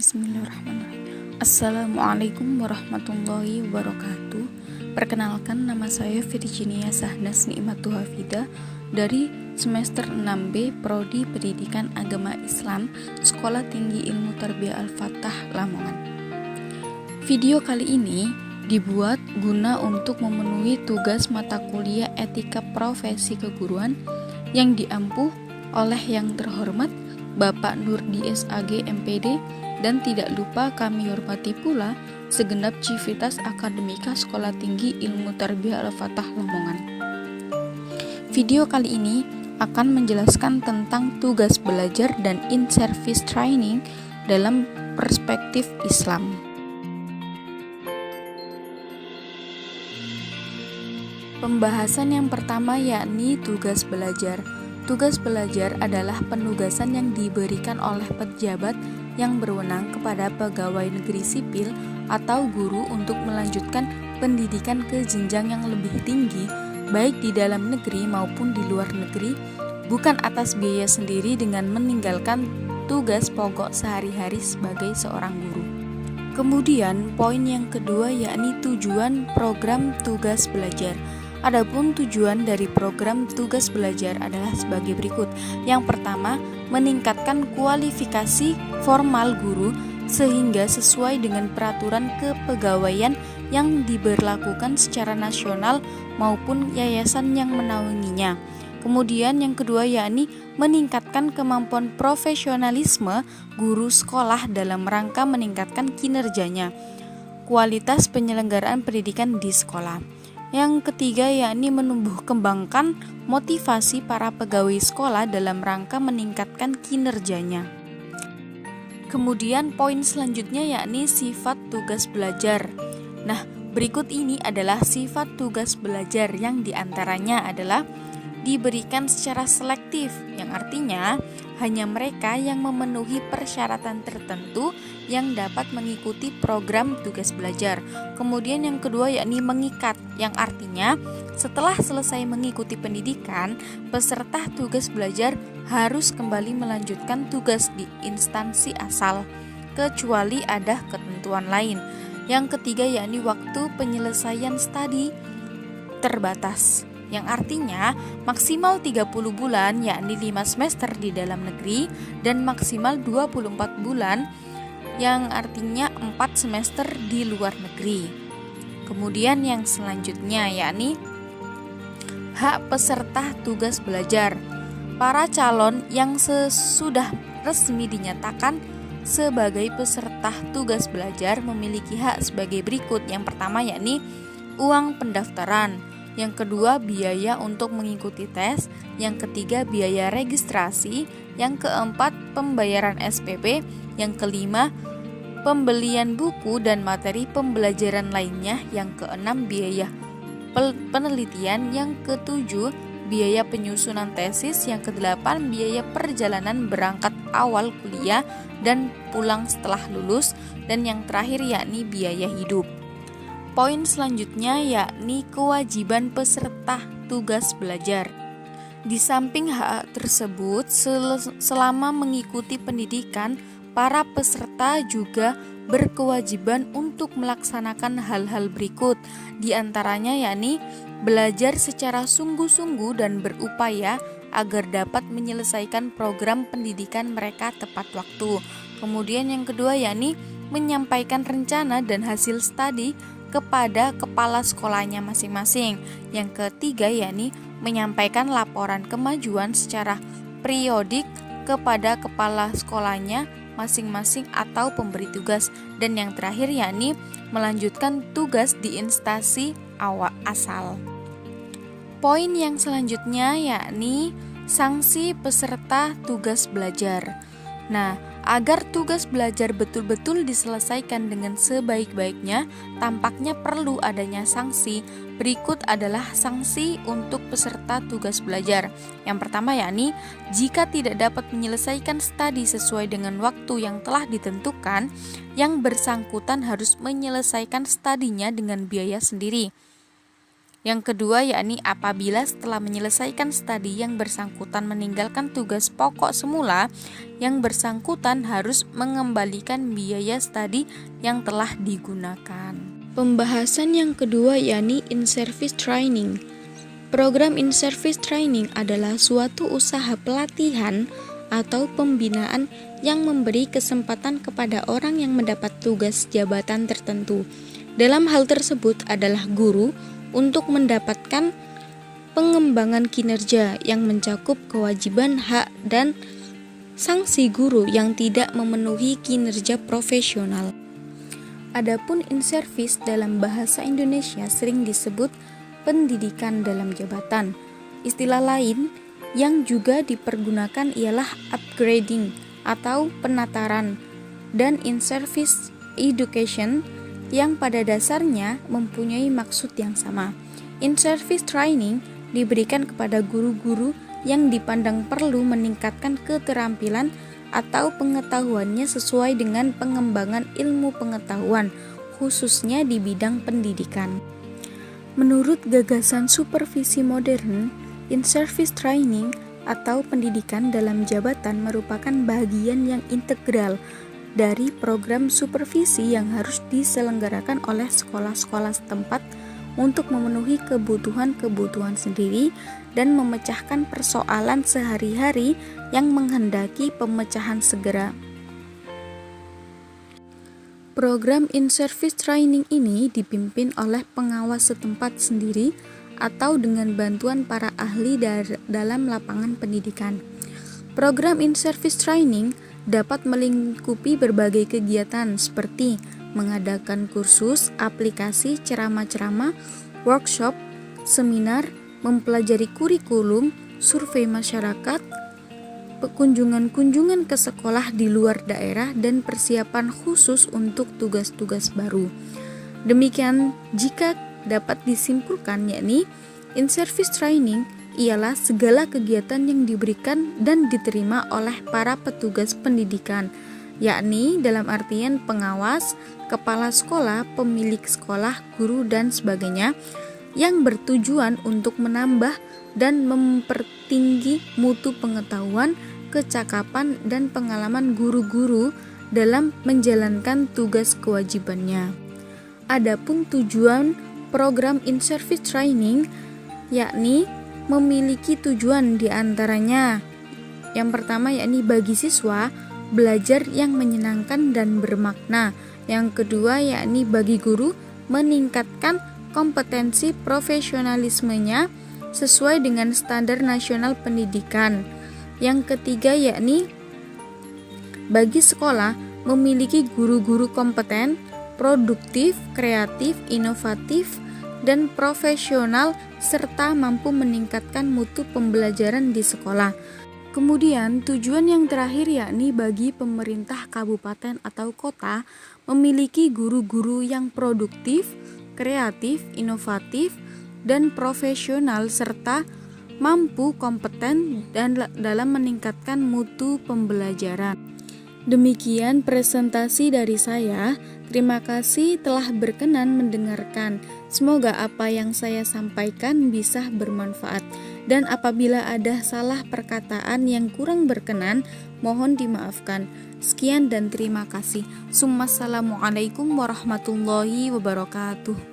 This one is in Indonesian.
Bismillahirrahmanirrahim. Assalamualaikum warahmatullahi wabarakatuh. Perkenalkan, nama saya Virginia Sahnas Nikmatu Hafidah dari semester 6B Prodi Pendidikan Agama Islam Sekolah Tinggi Ilmu Tarbiyah Al-Fatah, Lamongan. Video kali ini dibuat guna untuk memenuhi tugas mata kuliah Etika Profesi Keguruan yang diampuh oleh yang terhormat Bapak Nurdi SAG MPD, dan tidak lupa kami hormati pula segenap civitas akademika Sekolah Tinggi Ilmu Tarbiyah Al-Fatah, Lamongan. Video kali ini akan menjelaskan tentang tugas belajar dan in-service training dalam perspektif Islam. Pembahasan yang pertama yakni tugas belajar. Tugas belajar adalah penugasan yang diberikan oleh pejabat yang berwenang kepada pegawai negeri sipil atau guru untuk melanjutkan pendidikan ke jenjang yang lebih tinggi, baik di dalam negeri maupun di luar negeri, bukan atas biaya sendiri dengan meninggalkan tugas pokok sehari-hari sebagai seorang guru. Kemudian, poin yang kedua yakni tujuan program tugas belajar. Adapun tujuan dari program tugas belajar adalah sebagai berikut. Yang pertama, meningkatkan kualifikasi formal guru sehingga sesuai dengan peraturan kepegawaian yang diberlakukan secara nasional maupun yayasan yang menaunginya. Kemudian yang kedua yakni meningkatkan kemampuan profesionalisme guru sekolah dalam rangka meningkatkan kinerjanya, kualitas penyelenggaraan pendidikan di sekolah. Yang ketiga yakni menumbuh kembangkan motivasi para pegawai sekolah dalam rangka meningkatkan kinerjanya. Kemudian poin selanjutnya yakni sifat tugas belajar. Nah, berikut ini adalah sifat tugas belajar yang diantaranya adalah diberikan secara selektif, yang artinya hanya mereka yang memenuhi persyaratan tertentu yang dapat mengikuti program tugas belajar. Kemudian yang kedua yakni mengikat, yang artinya setelah selesai mengikuti pendidikan, peserta tugas belajar harus kembali melanjutkan tugas di instansi asal, kecuali ada ketentuan lain. Yang ketiga yakni waktu penyelesaian studi terbatas, yang artinya maksimal 30 bulan yakni 5 semester di dalam negeri dan maksimal 24 bulan yang artinya 4 semester di luar negeri. Kemudian yang selanjutnya yakni hak peserta tugas belajar. Para calon yang sesudah resmi dinyatakan sebagai peserta tugas belajar memiliki hak sebagai berikut. Yang pertama yakni uang pendaftaran, yang kedua biaya untuk mengikuti tes, yang ketiga biaya registrasi, yang keempat pembayaran SPP, yang kelima pembelian buku dan materi pembelajaran lainnya, yang keenam biaya penelitian, yang ketujuh biaya penyusunan tesis, yang kedelapan biaya perjalanan berangkat awal kuliah dan pulang setelah lulus, dan yang terakhir yakni biaya hidup. Poin selanjutnya yakni kewajiban peserta tugas belajar. Di samping hak tersebut, selama mengikuti pendidikan, para peserta juga berkewajiban untuk melaksanakan hal-hal berikut. Di antaranya yakni belajar secara sungguh-sungguh dan berupaya agar dapat menyelesaikan program pendidikan mereka tepat waktu. Kemudian yang kedua yakni menyampaikan rencana dan hasil studi kepada kepala sekolahnya masing-masing. Yang ketiga yakni menyampaikan laporan kemajuan secara periodik kepada kepala sekolahnya masing-masing atau pemberi tugas. Dan yang terakhir yakni melanjutkan tugas di instansi asal. Poin yang selanjutnya yakni sanksi peserta tugas belajar. Nah, agar tugas belajar betul-betul diselesaikan dengan sebaik-baiknya, tampaknya perlu adanya sanksi. Berikut adalah sanksi untuk peserta tugas belajar. Yang pertama yakni, jika tidak dapat menyelesaikan studi sesuai dengan waktu yang telah ditentukan, yang bersangkutan harus menyelesaikan studinya dengan biaya sendiri. Yang kedua yakni apabila setelah menyelesaikan studi yang bersangkutan meninggalkan tugas pokok semula, yang bersangkutan harus mengembalikan biaya studi yang telah digunakan. Pembahasan yang kedua yakni in-service training. Program in-service training adalah suatu usaha pelatihan atau pembinaan yang memberi kesempatan kepada orang yang mendapat tugas jabatan tertentu. Dalam hal tersebut adalah guru untuk mendapatkan pengembangan kinerja yang mencakup kewajiban, hak, dan sanksi guru yang tidak memenuhi kinerja profesional. Adapun in-service dalam bahasa Indonesia sering disebut pendidikan dalam jabatan. Istilah lain yang juga dipergunakan ialah upgrading atau penataran dan in-service education yang pada dasarnya mempunyai maksud yang sama. In-service training diberikan kepada guru-guru yang dipandang perlu meningkatkan keterampilan atau pengetahuannya sesuai dengan pengembangan ilmu pengetahuan, khususnya di bidang pendidikan. Menurut gagasan supervisi modern, in-service training atau pendidikan dalam jabatan merupakan bagian yang integral dari program supervisi yang harus diselenggarakan oleh sekolah-sekolah setempat untuk memenuhi kebutuhan-kebutuhan sendiri dan memecahkan persoalan sehari-hari yang menghendaki pemecahan segera. Program in-service training ini dipimpin oleh pengawas setempat sendiri atau dengan bantuan para ahli dalam lapangan pendidikan. Program in-service training dapat melingkupi berbagai kegiatan seperti mengadakan kursus, aplikasi, ceramah-ceramah, workshop, seminar, mempelajari kurikulum, survei masyarakat, kunjungan-kunjungan ke sekolah di luar daerah, dan persiapan khusus untuk tugas-tugas baru. Demikian jika dapat disimpulkan, yakni in-service training ialah segala kegiatan yang diberikan dan diterima oleh para petugas pendidikan, yakni dalam artian pengawas, kepala sekolah, pemilik sekolah, guru, dan sebagainya, yang bertujuan untuk menambah dan mempertinggi mutu pengetahuan, kecakapan, dan pengalaman guru-guru dalam menjalankan tugas kewajibannya. Adapun tujuan program in-service training yakni memiliki tujuan diantaranya yang pertama yakni bagi siswa belajar yang menyenangkan dan bermakna. Yang kedua yakni bagi guru meningkatkan kompetensi profesionalismenya sesuai dengan standar nasional pendidikan. Yang ketiga yakni bagi sekolah memiliki guru-guru kompeten, produktif, kreatif, inovatif, dan profesional serta mampu meningkatkan mutu pembelajaran di sekolah. Kemudian tujuan yang terakhir yakni bagi pemerintah kabupaten atau kota memiliki guru-guru yang produktif, kreatif, inovatif, dan profesional serta mampu kompeten dan dalam meningkatkan mutu pembelajaran. Demikian presentasi dari saya. Terima kasih telah berkenan mendengarkan. Semoga apa yang saya sampaikan bisa bermanfaat. Dan apabila ada salah perkataan yang kurang berkenan, mohon dimaafkan. Sekian dan terima kasih. Assalamualaikum warahmatullahi wabarakatuh.